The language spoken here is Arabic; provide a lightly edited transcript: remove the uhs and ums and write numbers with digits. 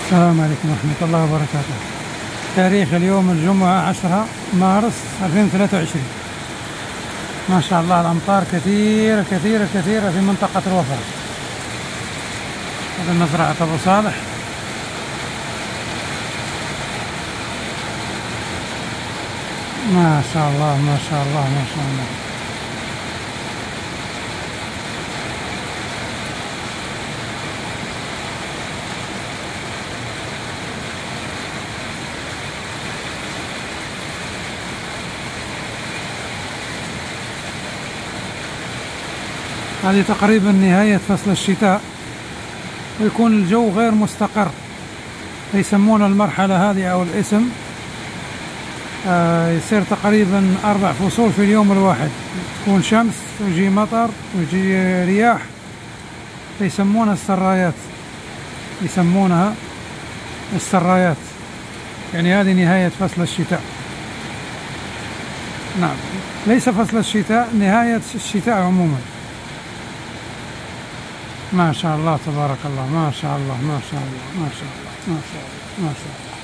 السلام عليكم ورحمة الله وبركاته. تاريخ اليوم الجمعة 10 مارس 2023. ما شاء الله الأمطار كثيرة كثيرة كثيرة في منطقة الوفا. هذا مزرعة أبو صالح. ما شاء الله ما شاء الله ما شاء الله. هذه تقريبا نهاية فصل الشتاء، ويكون الجو غير مستقر. يسمون المرحلة هذه أو الاسم يصير تقريبا 4 فصول في اليوم الواحد، تكون شمس ويجي مطر ويجي رياح، يسمونها السرايات، يسمونها السرايات. يعني هذه نهاية فصل الشتاء. نعم، ليس فصل الشتاء، نهاية الشتاء عموما. ما شاء الله تبارك الله، ما شاء الله ما شاء الله ما شاء الله ما شاء الله ما شاء الله.